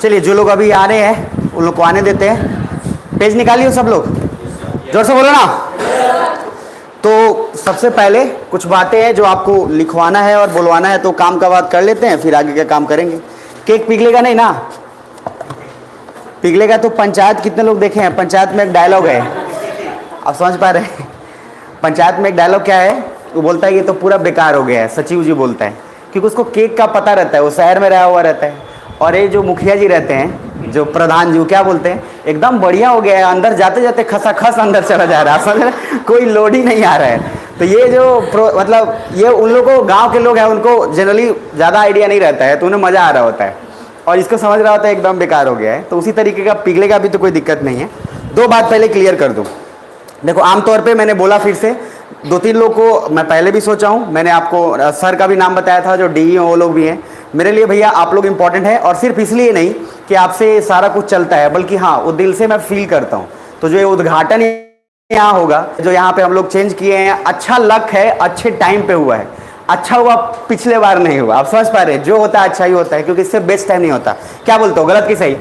चलिए, जो लोग अभी आ रहे हैं उन लोग को आने देते हैं। पेज निकालिए हो सब लोग, जोर से बोलो ना। तो सबसे पहले कुछ बातें हैं जो आपको लिखवाना है और बोलवाना है, तो काम का बात कर लेते हैं, फिर आगे का काम करेंगे। केक पिघलेगा नहीं ना? पिघलेगा तो पंचायत कितने लोग देखे हैं? पंचायत में एक डायलॉग है, आप समझ पा रहे हैं? पंचायत में एक डायलॉग क्या है? वो बोलता है ये तो पूरा बेकार हो गया है, सचिव जी बोलता है, क्योंकि उसको केक का पता रहता है, वो शहर में रहा हुआ रहता है। और ये जो मुखिया जी रहते हैं, जो प्रधान जी, क्या बोलते हैं, एकदम बढ़िया हो गया है, अंदर जाते जाते खसाखस अंदर चला जा रहा है, समझ रहे? कोई लोड ही नहीं आ रहा है। तो ये जो मतलब ये उन लोगों को, गाँव के लोग हैं, उनको जनरली ज़्यादा आइडिया नहीं रहता है, तो उन्हें मज़ा आ रहा होता है, और इसको समझ रहा होता है एकदम बेकार हो गया है। तो उसी तरीके का पिघलेगा भी तो कोई दिक्कत नहीं है। दो बात पहले क्लियर कर दूँ। देखो, आमतौर पे मैंने बोला, फिर से दो तीन लोग को मैं पहले भी सोचा हूँ, मैंने आपको सर का भी नाम बताया था जो डी वो लोग भी हैं। मेरे लिए भैया आप लोग इंपॉर्टेंट है, और सिर्फ इसलिए नहीं कि आपसे सारा कुछ चलता है, बल्कि हाँ, वो दिल से मैं फील करता हूँ। तो जो ये उद्घाटन यहाँ होगा, जो यहाँ पे हम लोग चेंज किए हैं, अच्छा लक है, अच्छे टाइम पे हुआ है। अच्छा हुआ, पिछले बार नहीं हुआ। आप समझ पा रहे हैं? जो होता है अच्छा ही होता है, क्योंकि इससे बेस्ट टाइम नहीं होता। क्या बोलते हो, गलत कि सही?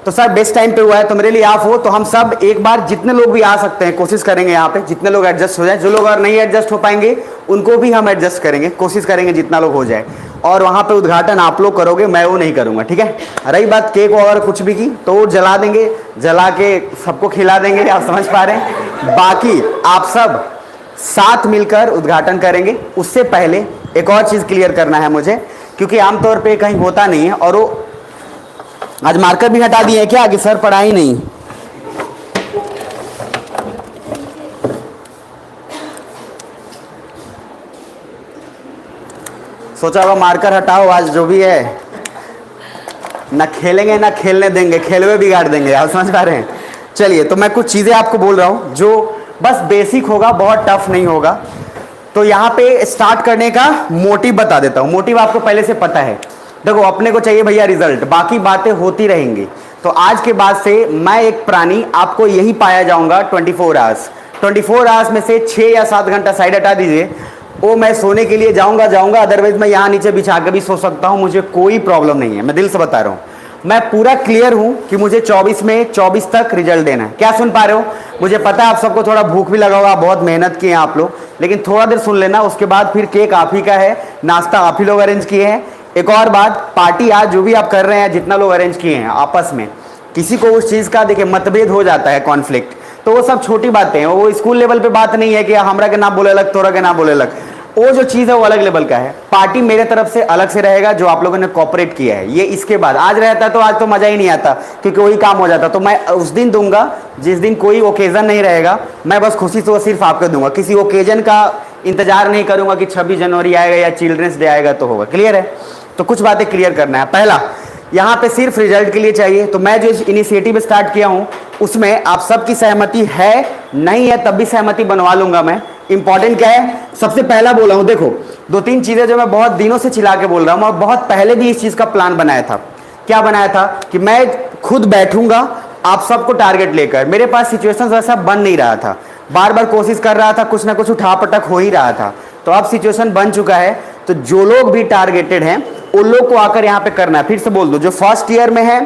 तो सर बेस्ट टाइम पे हुआ है, तो मेरे लिए आप हो, तो हम सब एक बार जितने लोग भी आ सकते हैं कोशिश करेंगे यहाँ पे, जितने लोग एडजस्ट हो जाए। जो लोग अगर नहीं एडजस्ट हो पाएंगे उनको भी हम एडजस्ट करेंगे, कोशिश करेंगे जितना लोग हो जाए। और वहाँ पे उद्घाटन आप लोग करोगे, मैं वो नहीं करूँगा, ठीक है? रही बात केक और कुछ भी की, तो वो जला देंगे, जला के सबको खिला देंगे, आप समझ पा रहे हैं? बाकी आप सब साथ मिलकर उद्घाटन करेंगे। उससे पहले एक और चीज़ क्लियर करना है मुझे, क्योंकि आमतौर पर कहीं होता नहीं है। और वो आज मार्कर भी हटा दिए हैं क्या कि सर पढ़ा ही नहीं? सोचा होगा मार्कर हटाओ, आज जो भी है ना खेलेंगे ना खेलने देंगे, खेलवे बिगाड़ देंगे, आप समझ पा रहे हैं? चलिए, तो मैं कुछ चीज़ें आपको बोल रहा हूँ जो बस बेसिक होगा, बहुत टफ नहीं होगा। तो यहाँ पे स्टार्ट करने का मोटिव बता देता हूँ। मोटिव आपको पहले से पता है। देखो, अपने को चाहिए भैया रिजल्ट, बाकी बातें होती रहेंगी। तो आज के बाद से मैं एक प्राणी आपको यही पाया जाऊंगा 24 आवर्स। 24 आवर्स में से 6 या 7 घंटा साइड हटा दीजिए, वो मैं सोने के लिए जाऊंगा। अदरवाइज मैं यहाँ नीचे बिछा के भी सो सकता हूँ, मुझे कोई प्रॉब्लम नहीं है। मैं दिल से बता रहा हूँ, मैं पूरा क्लियर हूं कि मुझे 24 में 24 तक रिजल्ट देना है। क्या सुन पा रहे हो? मुझे पता है आप सबको थोड़ा भूख भी लगा होगा, बहुत मेहनत की है आप लोग, लेकिन थोड़ा देर सुन लेना। उसके बाद फिर केक आप ही का है, नाश्ता आप ही लोग अरेंज किए हैं। एक और बात, पार्टी आज जो भी आप कर रहे हैं, जितना लोग अरेंज किए हैं, आपस में किसी को उस चीज़ का देखिए मतभेद हो जाता है, कॉन्फ्लिक्ट, तो वो सब छोटी बातें हैं। वो स्कूल लेवल पे बात नहीं है कि हमरा के ना बोले अलग, तोरा के ना बोले अलग। वो जो चीज़ है वो अलग लेवल का है। पार्टी मेरे तरफ से अलग से रहेगा, जो आप लोगों ने कॉपरेट किया है। ये इसके बाद आज रहता तो आज तो मज़ा ही नहीं आता, क्योंकि वही काम हो जाता। तो मैं उस दिन दूंगा जिस दिन कोई ओकेजन नहीं रहेगा। मैं बस खुशी से वो सिर्फ आपको दूंगा, किसी ओकेजन का इंतजार नहीं करूंगा कि 26 जनवरी आएगा या चिल्ड्रंस डे आएगा तो होगा। क्लियर है? तो कुछ बातें क्लियर करना है। पहला, यहाँ पे सिर्फ रिजल्ट के लिए चाहिए। तो मैं जो इनिशिएटिव स्टार्ट किया हूँ उसमें आप सबकी सहमति है, नहीं है तब भी सहमति बनवा लूंगा मैं। इंपॉर्टेंट क्या है, सबसे पहला बोला हूँ, देखो 2-3 चीजें जो मैं बहुत दिनों से चिल्ला के बोल रहा हूँ, और बहुत पहले भी इस चीज का प्लान बनाया था। क्या बनाया था कि मैं खुद बैठूंगा आप सबको टारगेट लेकर। मेरे पास सिचुएशन वैसा बन नहीं रहा था, बार बार कोशिश कर रहा था, कुछ ना कुछ उठापटक हो ही रहा था। तो अब सिचुएशन बन चुका है, तो जो लोग भी टारगेटेड हैं उन लोग को आकर यहाँ पे करना है। फिर से बोल दो, जो फर्स्ट ईयर में है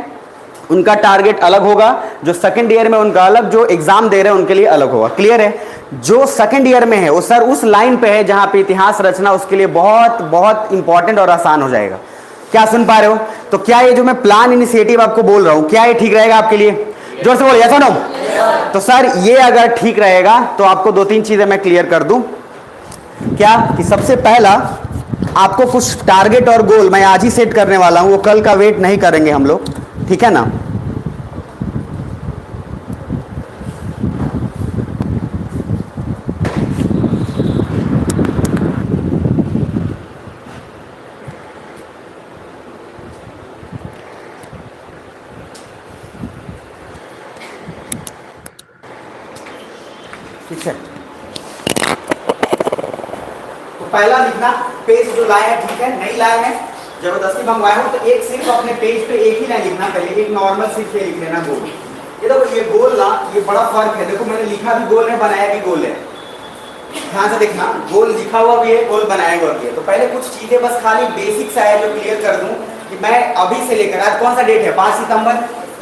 उनका टारगेट अलग होगा, जो सेकंड ईयर में उनका अलग, जो एग्जाम दे रहे हैं उनके लिए अलग होगा। क्लियर है? जो सेकंड ईयर में है वो सर उस लाइन पे है जहां पे इतिहास रचना उसके लिए बहुत बहुत इंपॉर्टेंट और आसान हो जाएगा। क्या सुन पा रहे हो? तो क्या ये जो मैं प्लान इनिशिएटिव आपको बोल रहा हूं, क्या ये ठीक रहेगा आपके लिए? जोर से बोलो, यस और नो? तो सर ये अगर ठीक रहेगा तो आपको 2-3 चीजें मैं क्लियर कर दूं। क्या कि सबसे पहला, आपको कुछ टारगेट और गोल मैं आज ही सेट करने वाला हूं, वो कल का वेट नहीं करेंगे हम लोग, ठीक है ना? ठीक है, तो पहला लिखना, पेज जो लाए हैं ठीक है, नहीं लाए हैं जबरदस्ती मंगवाए हो तो एक सिर्फ अपने पेज पे एक ही लाइन लिखना, पहले एक नॉर्मल सिर्फ ये लिख लेना गोल। ये देखो ये गोल ना, ये बड़ा फर्क है। देखो मैंने लिखा भी गोल है, बनाया भी गोल है। ध्यान से देखना, गोल लिखा हुआ भी है, गोल बनाया हुआ भी है। तो पहले कुछ चीजें बस खाली बेसिक सा है जो क्लियर कर दूं कि मैं अभी से लेकर, आज कौन सा डेट है, 5 सितंबर,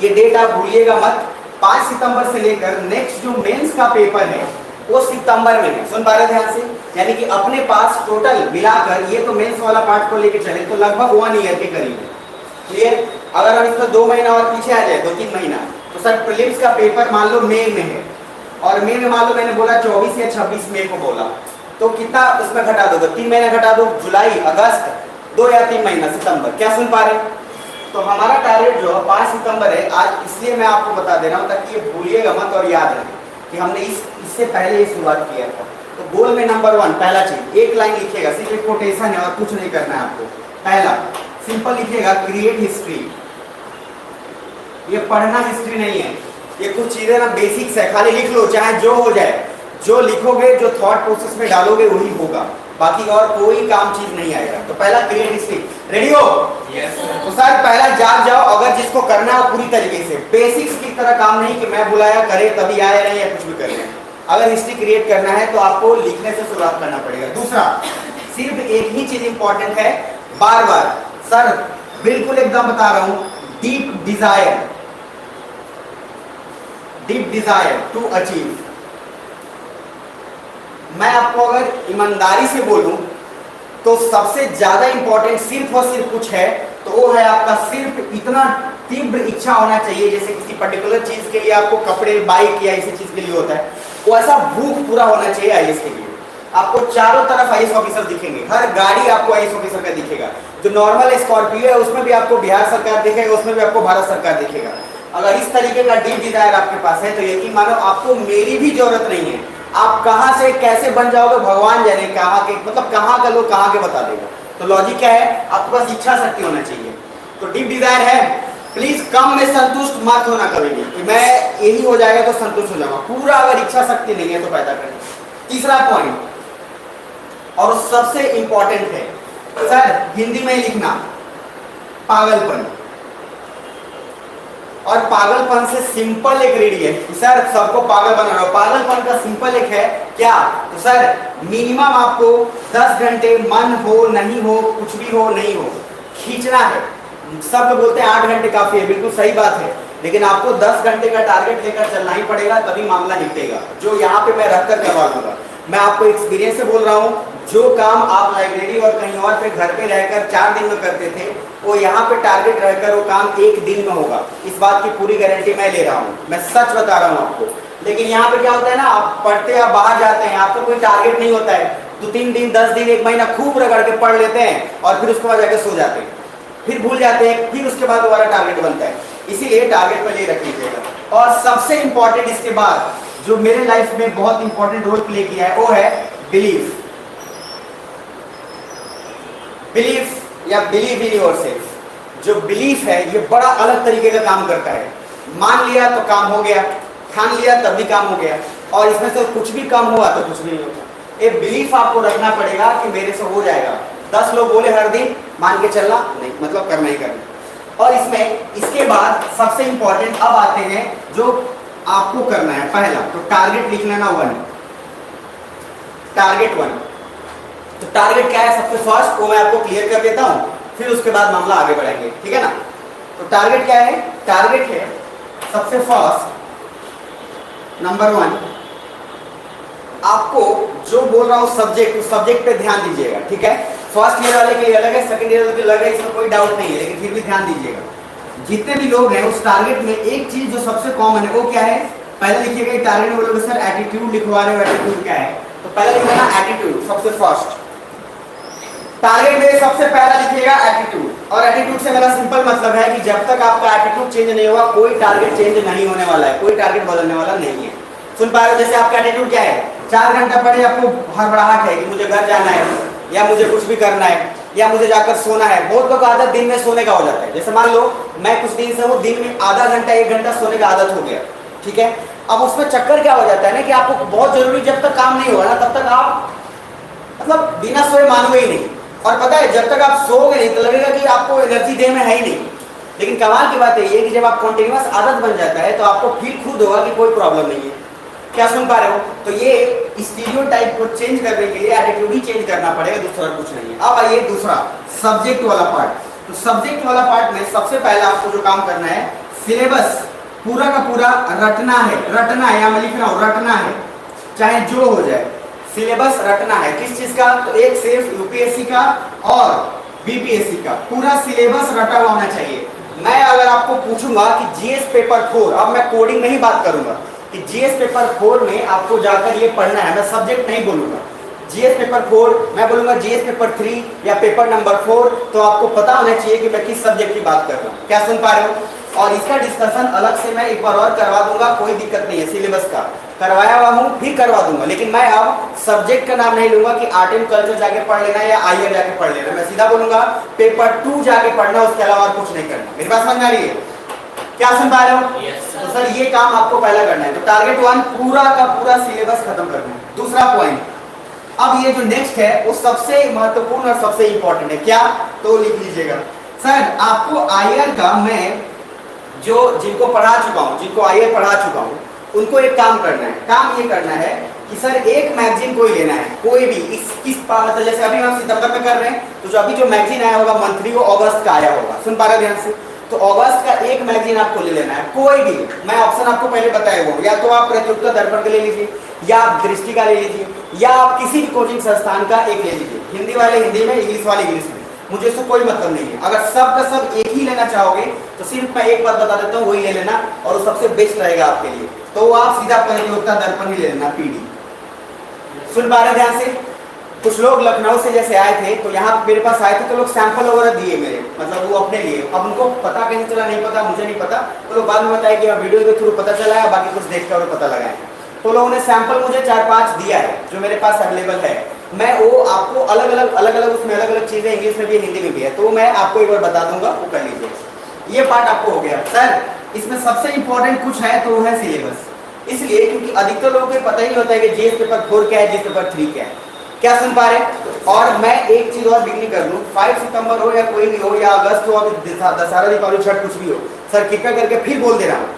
ये डेट आप भूलिएगा मत। 5 सितंबर से लेकर नेक्स्ट जो मेंस का पेपर है वो सितंबर में है। सुन पा रहे ध्यान से? यानी कि अपने पास टोटल मिलाकर, ये तो मेंस वाला पार्ट को लेकर चले तो लगभग 1 ईयर के करीब है। क्लियर? अगर हम इसमें 2 महीना और पीछे आ जाए, 2-3 महीना, तो सर प्रीलिम्स का पेपर मान लो मई में है, और मई में मान लो मैंने बोला 24 या 26 मई को बोला, तो कितना उसमें घटा दोगे? 3 महीना घटा दो, जुलाई, अगस्त, 2 या 3 महीना सितंबर। क्या सुन पा रहे? तो हमारा टारगेट जो 5 सितंबर है आज, इसलिए मैं आपको बता दे रहा हूँ ताकि ये भूलिएगा मत और याद रहे कि हमने इससे पहले ये शुरुआत किया था। तो गोल में नंबर 1 पहला चीज, एक लाइन लिखिएगा, सिर्फ एक कोटेशन है और कुछ नहीं करना है आपको। पहला सिंपल लिखिएगा, क्रिएट हिस्ट्री। ये पढ़ना हिस्ट्री नहीं है, ये कुछ चीजें ना बेसिक्स है, खाली लिख लो, चाहे जो हो जाए। जो लिखोगे, जो थॉट प्रोसेस में डालोगे वही होगा, बाकी और कोई काम चीज नहीं आएगा। तो पहला क्रिएट हिस्ट्री, रेडी हो? यस। तो सर पहला जाग जाओ, अगर जिसको करना है पूरी तरीके से, बेसिक्स की तरह काम नहीं कि मैं बुलाया करे तभी आए रहे या कुछ भी करे। अगर हिस्ट्री क्रिएट करना है तो आपको लिखने से शुरुआत करना पड़ेगा। दूसरा, सिर्फ एक ही चीज इंपॉर्टेंट है, बार बार सर बिल्कुल एकदम बता रहा हूं, डीप डिजायर टू अचीव। मैं आपको अगर ईमानदारी से बोलूं तो सबसे ज्यादा इंपॉर्टेंट सिर्फ और सिर्फ कुछ है, तो वो है आपका सिर्फ इतना तीव्र इच्छा होना चाहिए, जैसे किसी पर्टिकुलर चीज के लिए आपको कपड़े, बाइक या इसी चीज के लिए होता है, वो ऐसा भूख पूरा होना चाहिए आईएएस के लिए। आपको चारों तरफ आईएएस ऑफिसर दिखेंगे, हर गाड़ी आपको आईएएस ऑफिसर का दिखेगा। जो नॉर्मल स्कॉर्पियो है उसमें भी आपको बिहार सरकार दिखेगा, उसमें भी आपको भारत सरकार दिखेगा। अगर इस तरीके का डीप डिजायर आपके पास है तो यकीन मानो आपको मेरी भी जरूरत नहीं है। आप कहां से कैसे बन जाओगे भगवान जाने, कहां के, मतलब कहां का लोग कहां के बता देगा। तो लॉजिक क्या है, आपके पास इच्छा शक्ति होना चाहिए। तो डीप डिजायर है, प्लीज कम में संतुष्ट मत होना कभी भी कि मैं यही हो जाएगा तो संतुष्ट हो जाऊंगा। पूरा अगर इच्छा शक्ति नहीं है तो पैदा करें। तीसरा पॉइंट और सबसे इंपॉर्टेंट है, सर हिंदी में लिखना, पागलपन। और पागलपन से सिंपल एक रेडी है कि सर सबको पागल बना रहा हो। पागलपन का सिंपल एक है क्या, तो सर मिनिमम आपको 10 घंटे, मन हो नहीं हो, कुछ भी हो नहीं हो, खींचना है। सब लोग बोलते हैं 8 घंटे काफी है, बिल्कुल सही बात है, लेकिन आपको 10 घंटे का टारगेट लेकर चलना ही पड़ेगा, तभी मामला निपटेगा। जो यहाँ पे मैं रखकर करवा दूंगा, मैं आपको एक्सपीरियंस से बोल रहा हूँ। जो काम आप लाइब्रेरी और कहीं और पे घर पे रहकर 4 दिन में करते थे, वो यहाँ पे टारगेट रहकर वो काम 1 दिन में होगा। इस बात की पूरी गारंटी मैं ले रहा हूँ, मैं सच बता रहा हूँ आपको। लेकिन यहाँ पे क्या होता है ना, आप पढ़ते हैं, बाहर जाते हैं, आपका कोई टारगेट नहीं होता है, 2-3 दिन, 10 दिन, 1 महीना खूब रगड़ के पढ़ लेते हैं और फिर उसके बाद जाकर सो जाते हैं, फिर भूल जाते हैं, फिर उसके बाद दोबारा टारगेट बनता है। इसीलिए टारगेट पर ले रख लीजिएगा। और सबसे इंपॉर्टेंट इसके बाद जो मेरे लाइफ में बहुत इंपॉर्टेंट रोल प्ले किया है वो है बिलीफ। बिलीफ या बिलीव इन योरसेल्फ। जो बिलीफ है ये बड़ा अलग तरीके का काम करता है। मान लिया तो काम हो गया, ठान लिया तब भी काम हो गया, और इसमें से कुछ भी कम हुआ तो कुछ भी नहीं होता। एक बिलीफ आपको रखना पड़ेगा कि मेरे से हो जाएगा। 10 लोग बोले हर दिन, मान के चलना नहीं, मतलब करना ही करना। और इसमें इसके बाद सबसे इंपॉर्टेंट अब आते हैं जो आपको करना है। पहला तो टारगेट लिख लेना 1, टारगेट 1। तो टारगेट क्या है सबसे फर्स्ट, वो मैं आपको क्लियर कर देता हूं, फिर उसके बाद मामला आगे बढ़ाएंगे, ठीक है ना। तो टारगेट क्या है, टारगेट है सबसे फर्स्ट, नंबर 1, आपको जो बोल रहा हूं सब्जेक्ट, उस सब्जेक्ट पे ध्यान दीजिएगा, ठीक है। फर्स्ट ईयर वाले के लिए अलग है, सेकंड ईयर वाले के लिए अलग है, इसमें कोई डाउट नहीं है, लेकिन फिर भी ध्यान दीजिएगा। जितने भी लोग हैं उस टारगेट में एक चीज जो सबसे कॉमन है वो क्या है, पहले लिखिएगा। टारगेट में बोलोगे सर एटीट्यूड लिखवा रहे हो, एटीट्यूड क्या है, तो पहले लिखना एटीट्यूड सबसे फर्स्ट। टारगेट में सबसे पहला लिखिएगा एटीट्यूड। और एटीट्यूड से मेरा सिंपल मतलब है कि जब तक आपका एटीट्यूड चेंज नहीं होगा कोई टारगेट चेंज नहीं होने वाला है, कोई टारगेट बदलने वाला नहीं है। सुन पा रहे हो, जैसे आपका एटीट्यूड क्या है, 4 घंटा पढ़े आपको हड़बड़ाहट है कि मुझे घर जाना है, या मुझे कुछ भी करना है, या मुझे जाकर सोना है। बहुत लोग आदत दिन में सोने का हो जाता है। जैसे मान लो मैं कुछ दिन से हूँ, दिन में आधा घंटा 1 घंटा सोने का आदत हो गया, ठीक है। अब उसमें चक्कर क्या हो जाता है ना कि आपको बहुत जरूरी, जब तक काम नहीं होगा ना तब तक आप मतलब बिना सोए मानोगे ही नहीं। और पता है जब तक आप सोओगे नहीं तो लगेगा कि आपको एनर्जी देह में है ही नहीं। लेकिन कमाल की बात है ये कि जब आप कंटिन्यूअस आदत बन जाता है तो आपको फील खुद होगा कि कोई प्रॉब्लम नहीं है। क्या सुन पा रहे हो? तो ये स्टीरियोटाइप को चेंज करने के लिए एटीट्यूड ही चेंज करना पड़ेगा, दूसरा कुछ नहीं है। अब आइए दूसरा सब्जेक्ट वाला पार्ट। तो सब्जेक्ट वाला पार्ट में सबसे पहले आपको जो काम करना है, सिलेबस पूरा का पूरा रटना है, या मैं लिख रहा हूँ रटना है, चाहे जो हो जाए सिलेबस रटना है। किस चीज का? तो एक सिर्फ यूपीएससी का और बीपीएससी का पूरा सिलेबस रटा हुआ होना चाहिए। मैं अगर आपको पूछूंगा कि जीएस पेपर 4, अब मैं कोडिंग नहीं बात करूंगा कि जीएस पेपर 4 में आपको जाकर ये पढ़ना है, मैं सब्जेक्ट नहीं बोलूंगा। जीएस पेपर 4 मैं बोलूंगा जीएस पेपर 3 या पेपर नंबर 4, तो आपको पता होना चाहिए कि मैं किस सब्जेक्ट की बात कर रहा हूँ। क्या सुन पा रहे हो? और इसका डिस्कशन अलग से मैं एक बार और करवा दूंगा, कोई दिक्कत नहीं है, सिलेबस का करवाया हुआ हूँ, फिर करवा दूंगा। लेकिन मैं अब सब्जेक्ट का नाम नहीं लूंगा कि आर्ट एंड कल्चर जाके पढ़ लेना या आईआर जाके पढ़ लेना, मैं सीधा बोलूंगा पेपर 2 जाके पढ़ना, उसके अलावा और कुछ नहीं करना। मेरी बात समझ में आ रही है? क्या सुन पा रहे हो? तो सर ये काम आपको पहला करना है। तो टारगेट 1 पूरा का पूरा सिलेबस खत्म करना है। दूसरा पॉइंट, अब ये जो नेक्स्ट है वो सबसे महत्वपूर्ण और सबसे इंपॉर्टेंट है। क्या? तो लिख लीजिएगा। सर आपको आईआर का मैं जो जिनको पढ़ा चुका हूँ, जिनको आईआर पढ़ा चुका हूँ, उनको एक काम करना है। काम ये करना है कि सर एक मैगजीन कोई लेना है, कोई भी इस मतलब जैसे अभी हम सितंबर में कर रहे हैं, तो जो अभी जो मैगजीन आया होगा मंथली, वो अगस्त का आया होगा। सुन पा रहे ध्यान से? तो अगस्त का एक मैगजीन आपको ले लेना है, कोई भी। मैं ऑप्शन आपको पहले बताया हुआ, या तो आप प्रतियोगिता दर्पण का ले लीजिए, या आप दृष्टि का ले लीजिए, या आप किसी भी कोचिंग संस्थान का एक ले लीजिए। हिंदी वाले हिंदी में, इंग्लिश वाले इंग्लिश में, मुझे इससे कोई मतलब नहीं है। अगर सब का सब एक ही लेना चाहोगे तो सिर्फ मैं एक बात बता देता हूँ, वही ले लेना, और वो सबसे बेस्ट रहेगा आपके लिए। तो आप सीधा प्रतियोगिता दर्पण ही ले लेना, पीडी। सुन पा रहे ध्यान से? कुछ लोग लखनऊ से जैसे आए थे, तो यहाँ मेरे पास आए थे, तो लोग सैंपल वगैरह दिए मेरे, मतलब वो अपने लिए। अब उनको पता कैसे चला नहीं पता, मुझे नहीं पता, तो लोग बाद में बताया कि वीडियो के थ्रू पता चला है, बाकी कुछ देख कर पता लगाए। तो लोगों ने सैंपल मुझे 4-5 दिया है जो मेरे पास अवेलेबल है। मैं वो आपको अलग अलग उसमें अलग अलग चीजें इंग्लिश में भी हिंदी में भी है, तो मैं आपको एक बार बता दूंगा, वो कर लीजिए। ये पार्ट आपको हो गया। सर इसमें सबसे इंपॉर्टेंट कुछ है, तो वो है सिलेबस। इसलिए क्योंकि अधिकतर लोगों को पता ही नहीं होता है कि जीएस पेपर 4 क्या है, जीएस पेपर 3 क्या है। क्या सुन पा रहे हैं? और मैं एक चीज और बिगनी कर दूं, 5 सितंबर हो या कोई भी हो, या अगस्त हो, दशहरा दीपावली छठ कुछ भी हो, सर कृपया करके फिर बोल दे रहा हूँ,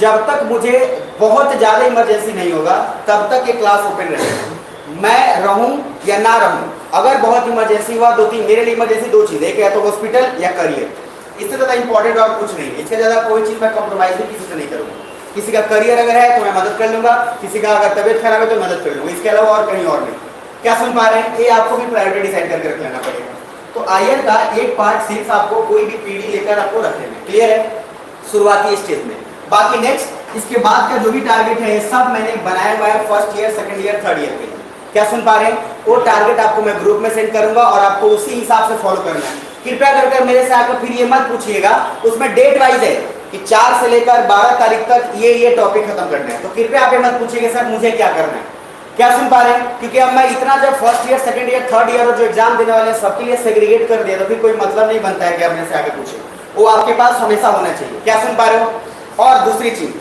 जब तक मुझे बहुत ज्यादा इमरजेंसी नहीं होगा तब तक ये क्लास ओपन रहेगा। मैं रहूं या ना रहूं, अगर बहुत इमरजेंसी हुआ, 2-3 मेरे लिए इमरजेंसी 2 चीज, एक या तो हॉस्पिटल या करियर, इससे ज्यादा इंपॉर्टेंट और कुछ नहीं है। इससे ज्यादा कोई चीज मैं कॉम्प्रोमाइज भी किसी से नहीं करूंगा। किसी का करियर अगर है तो मैं मदद कर लूंगा, किसी का अगर तबियत खराब है तो मदद कर लूंगा, इसके अलावा और कहीं और नहीं। क्या सुन पा रहे हैं? ये आपको भी प्रायोरिटी डिसाइड करके रख लेना पड़ेगा। तो आईआर का एक पार्ट सिर्फ आपको कोई भी पीडी लेकर आपको रख लेना, क्लियर है? शुरुआती स्टेज में। बाकी नेक्स्ट इसके बाद का जो भी टारगेट है, सब मैंने बनाया हुआ है first year, second year, third year के लिए। क्या सुन पा रहे हैं? वो टारगेट आपको मैं ग्रुप में सेंड करूंगा और आपको उसी हिसाब से फॉलो करना है। कृपया करके मेरे से आकर फिर ये मत पूछिएगा, उसमें डेट वाइज है कि 4 से लेकर 12 तारीख तक ये टॉपिक खत्म करना है। तो कृपया आप ये मत पूछिएगा सर मुझे क्या करना है। क्या सुन पा रहे हैं? क्योंकि अब मैं इतना जब first year, second year, third year और जो एग्जाम देने वाले हैं सबके लिए सेग्रीगेट कर दिया, तो फिर कोई मतलब नहीं बनता है कि आप मेरे से आगे पूछे। वो आपके पास हमेशा होना चाहिए। क्या सुन पा रहे हो? और दूसरी चीज,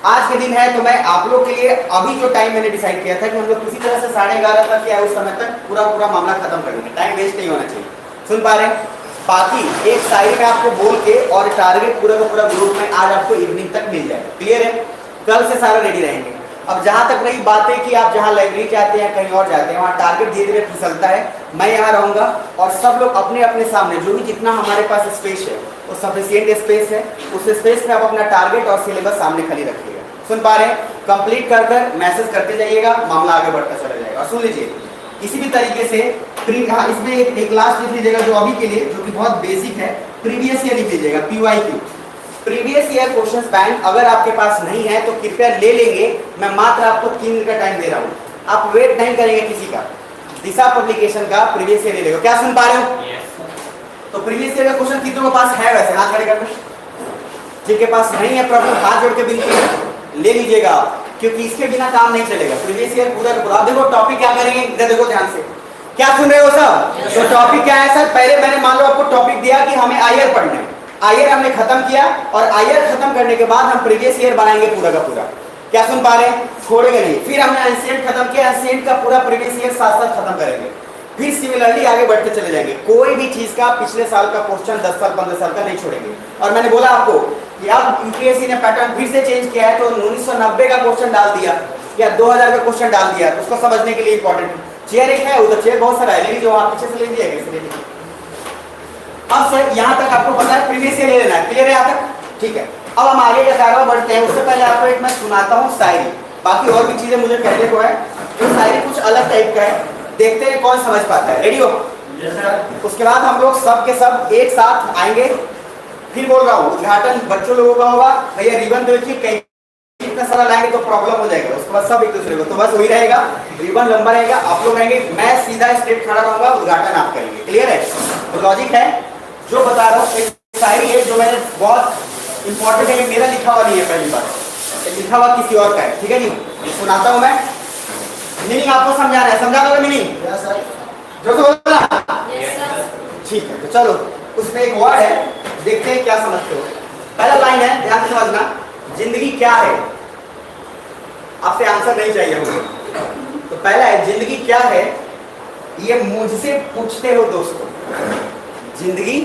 आज के दिन है तो मैं आप लोग के लिए अभी जो टाइम मैंने डिसाइड किया था कि हम लोग किसी तरह से 11:30 तक या उस समय तक पूरा मामला खत्म कर देंगे, टाइम वेस्ट नहीं होना चाहिए। सुन पा रहे हैं? बाकी एक साइड में आपको बोल के और टारगेट पूरा का पूरा ग्रुप में आज आपको इवनिंग तक मिल जाएगा, क्लियर है? कल से सारा रेडी रहेंगे। अब जहां तक रही बात है कि आप जहां लाइब्रेरी जाते हैं, कहीं और जाते हैं, वहां टारगेट धीरे धीरे फिसलता है। मैं यहाँ रहूंगा और सब लोग अपने अपने सामने जो भी जितना हमारे पास स्पेस है वो सफिशिएंट स्पेस है, उस स्पेस में आप अपना टारगेट और सिलेबस सामने खाली रखिएगा। सुन पा रहे हैं? कंप्लीट कर कर मैसेज करते जाइएगा, मामला आगे बढ़ता चला जाएगा। और सुन लीजिए इसी भी तरीके से हाँ, इसमें एक लास्ट लिख लीजिएगा जो अभी के लिए, जो कि बहुत बेसिक है, प्रीवियस ईयर लिख लीजिएगा, PYQ, previous year questions bank. अगर आपके पास नहीं है तो कृपया ले लेंगे, मैं मात्र आपको 3 दिन का टाइम दे रहा हूँ, आप वेट नहीं करेंगे किसी का। दिशा पब्लिकेशन का प्रीवियस ईयर ले लेगा। क्या सुन पा रहे हो? तो प्रीवियस ईयर का क्वेश्चन कितनों के पास है? वैसे हाथ खड़े करना, जिनके पास नहीं है प्रॉब्लम हाथ जोड़ के बिल्कुल ले लीजिएगा, क्योंकि इसके बिना काम नहीं चलेगा। प्रीवियस ईयर पूरा पूरा देखो। टॉपिक क्या करेंगे इधर देखो ध्यान से, क्या सुन रहे हो सब? तो टॉपिक क्या है सर? पहले मैंने मान लो आपको टॉपिक दिया कि हमें आईआर पढ़ना है, आईआर हमने खत्म किया, और आईआर खत्म करने के बाद हम प्रीवियस ईयर बनाएंगे पूरा का पूरा। क्या सुन पा रहे हैं? छोड़ेंगे नहीं। फिर हमने एंशिएंट खत्म किया, एंशिएंट का पूरा प्रीवियस ईयर साथ साथ खत्म करेंगे। फिर सिमिलरली आगे बढ़ते चले जाएंगे। कोई भी चीज का पिछले साल का क्वेश्चन 10 साल 15 साल का नहीं छोड़ेंगे। और मैंने बोला आपको कि अब यूपीएससी ने पैटर्न फिर से चेंज किया है, तो 1990 का क्वेश्चन डाल दिया, या 2000 का क्वेश्चन डाल दिया तो उसको समझने के लिए इंपॉर्टेंट है। चेयर एक है, उधर चेयर बहुत सारा है, लेकिन जो आप पीछे से ले लिया कैसे ले लिया। अब सर यहाँ तक आपको पता है, प्रीवियस ईयर ले लेना है, क्लियर है यहाँ तक, ठीक है। अब हम आगे का कार्य बढ़ते हैं, उससे पहले आपको एक मैं सुनाता हूँ शायरी, बाकी और भी चीजें मुझे कहने को है। तो शायरी कुछ अलग टाइप का है, देखते हैं कौन समझ पाता है। रेडी हो? उसके बाद हम लोग सब के सब एक साथ आएंगे। फिर बोल रहा हूँ उद्घाटन बच्चों लोगों का होगा, भैया रिबन देखिए कहीं इतना सारा लाएंगे तो प्रॉब्लम हो जाएगा, उसके बाद सब एक दूसरे को, तो बस वही रहेगा, रिबन लंबा रहेगा, आप लोग रहेंगे, मैं सीधा स्ट्रेट खड़ा रहूंगा, उद्घाटन आप करेंगे, क्लियर है? तो लॉजिक है जो बता रहा हूँ। एक शायरी है जो मैंने बहुत इंपॉर्टेंट है, मेरा लिखा हुआ नहीं है, पहली बार लिखा हुआ किसी और का है, ठीक है जी। सुनाता हूँ मैं, मीनिंग आपको समझाना है, समझा दोगे मीनिंग? जो बोलना ठीक है। तो चलो उसमें एक वर्ड है, देखते हैं क्या समझते हो। पहला लाइन है, ध्यान से समझना, जिंदगी क्या है? आपसे आंसर नहीं चाहिए मुझे। तो पहला है, जिंदगी क्या है ये मुझसे पूछते हो दोस्तों। जिंदगी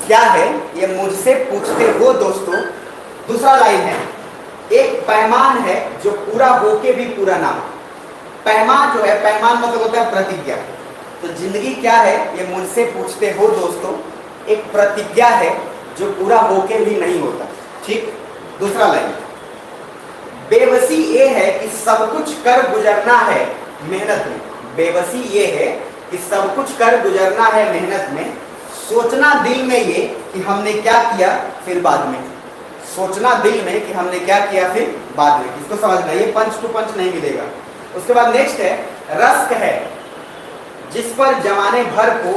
क्या है ये मुझसे पूछते हो दोस्तों। दूसरा लाइन है, एक पैमान है जो पूरा होके भी पूरा ना हो। पैमान जो है, पैमान मतलब होता है प्रतिज्ञा। तो जिंदगी क्या है ये मुझसे पूछते हो दोस्तों, एक प्रतिज्ञा है जो पूरा होके भी नहीं होता, ठीक। दूसरा लाइन, बेबसी ये है कि सब कुछ कर गुजरना है मेहनत में। बेबसी ये है कि सब कुछ कर गुजरना है मेहनत में। सोचना दिल में ये कि हमने क्या किया फिर बाद में। सोचना दिल में कि हमने क्या किया फिर बाद में, इसको समझना, ये पंच टू पंच नहीं मिलेगा। उसके बाद नेक्स्ट है, रस्क है जिस पर जमाने भर को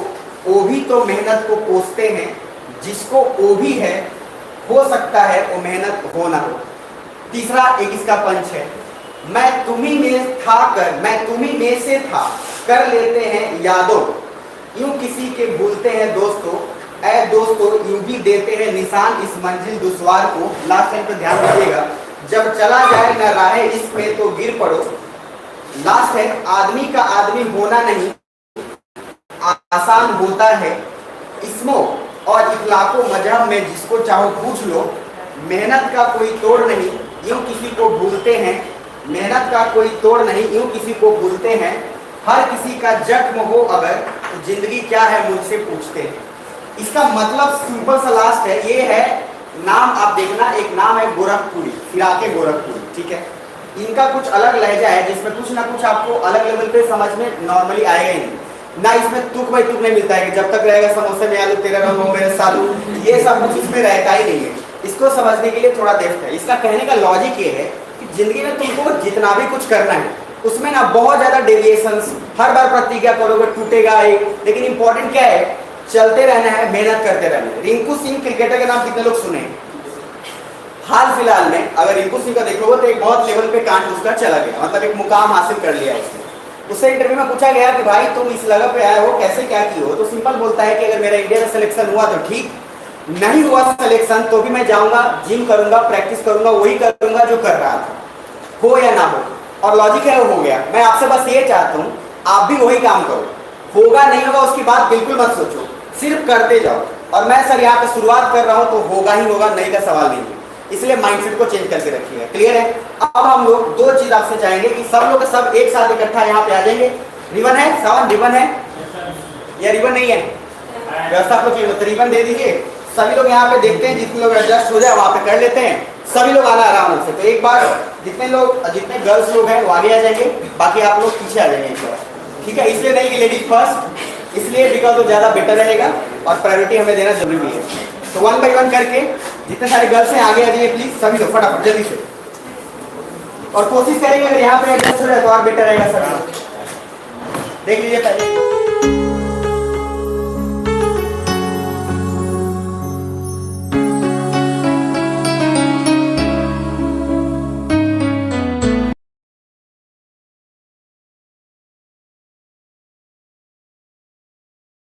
ओ भी तो मेहनत को कोसते हैं। जिसको ओ भी है हो सकता है वो मेहनत हो ना हो। तीसरा एक इसका पंच है, मैं तुम्ही में था कर, मैं तुम्ही में से था कर लेते हैं यादों। यूं किसी के भूलते हैं दोस्तों, ऐ दोस्तों यूं भी देते हैं निशान इस मंजिल दुश्वार को। लास्ट टाइम पे ध्यान रखिएगा, जब चला जाए न राहे इसमें तो गिर पड़ो। लास्ट है, आदमी का आदमी होना नहीं आसान होता है। इसमो और इखलाको मजहब में जिसको चाहो पूछ लो। मेहनत का कोई तोड़ नहीं यूं किसी को भूलते हैं। मेहनत का कोई तोड़ नहीं यूं किसी को भूलते हैं। हर किसी का जख्म हो अगर तो जिंदगी क्या है मुझसे पूछते हैं। इसका मतलब सिंपल सा लास्ट है, ये है नाम आप देखना, एक नाम है गोरखपुरी, फिराके गोरखपुरी, ठीक है। इनका कुछ अलग लहजा है जिसमें कुछ ना कुछ आपको अलग लेवल पे समझ में नॉर्मली आएगा ही नहीं ना। इसमें तुक भाई तुक नहीं मिलता है कि जब तक रहेगा समोसे में आलू तेरा रंग हो मेरे सालू, ये सब कुछ इसमें रहता ही नहीं है। इसको समझने के लिए थोड़ा देखते हैं। इसका कहने का लॉजिक ये है कि जिंदगी में तुमको जितना भी कुछ करना है उसमें ना बहुत ज्यादा डेविएशंस, हर बार प्रतिज्ञा करोगे टूटेगा एक, लेकिन इंपॉर्टेंट क्या है, चलते रहना है, मेहनत करते रहना है। रिंकू सिंह क्रिकेटर का नाम कितने लोग सुने? हाल फिलहाल में अगर रिंकू सिंह का देखोगे तो एक बहुत लेवल पे कांड उसका चला गया, मतलब एक मुकाम हासिल कर लिया उसने। उससे इंटरव्यू में पूछा गया कि भाई तुम इस जगह पे आए हो, कैसे क्या की हो? तो सिंपल बोलता है कि अगर मेरा इंडिया में सिलेक्शन हुआ तो ठीक, नहीं हुआ सिलेक्शन तो भी मैं जाऊंगा, जिम करूंगा, प्रैक्टिस करूंगा, वही करूंगा जो कर रहा था, हो या ना हो। और लॉजिक है वो हो गया। मैं आपसे बस ये चाहता हूँ आप भी वही काम करो, होगा नहीं होगा उसकी बात बिल्कुल मत सोचो, सिर्फ करते जाओ। और मैं सर यहाँ पे शुरुआत कर रहा हूँ तो होगा ही होगा, नहीं का सवाल नहीं है, इसलिए माइंडसेट को चेंज करके रखिएगा, क्लियर है। अब हम लोग दो चीज आपसे चाहेंगे कि सब लोग सब एक साथ इकट्ठा यहाँ पे आ जाएंगे। रिबन है, सावन रिबन है या रिबन नहीं है? व्यवस्था आपको चाहिए तो रिबन दे दीजिए। सभी लोग यहाँ पे देखते हैं, जितने लोग एडजस्ट हो जाए वहाँ पे कर लेते हैं, सभी लोग आना आराम से। तो एक बार जितने गर्ल्स लोग हैं वो आगे आ जाएंगे, बाकी आप लोग पीछे आ जाएंगे, ठीक है। इसलिए नहीं कि लेडीज फर्स्ट, इसलिए बिकॉज वो ज्यादा बेटर रहेगा और प्रायोरिटी हमें देना जरूरी है। तो 1 बाय 1 करके जितने सारे गर्ल्स हैं आगे आ जाइए प्लीज, सभी लोग फटाफट जल्दी से। और कोशिश करेंगे अगर यहाँ पे एडजस्ट हो जाए तो और बेटर रहेगा सर। देख लीजिए पहले।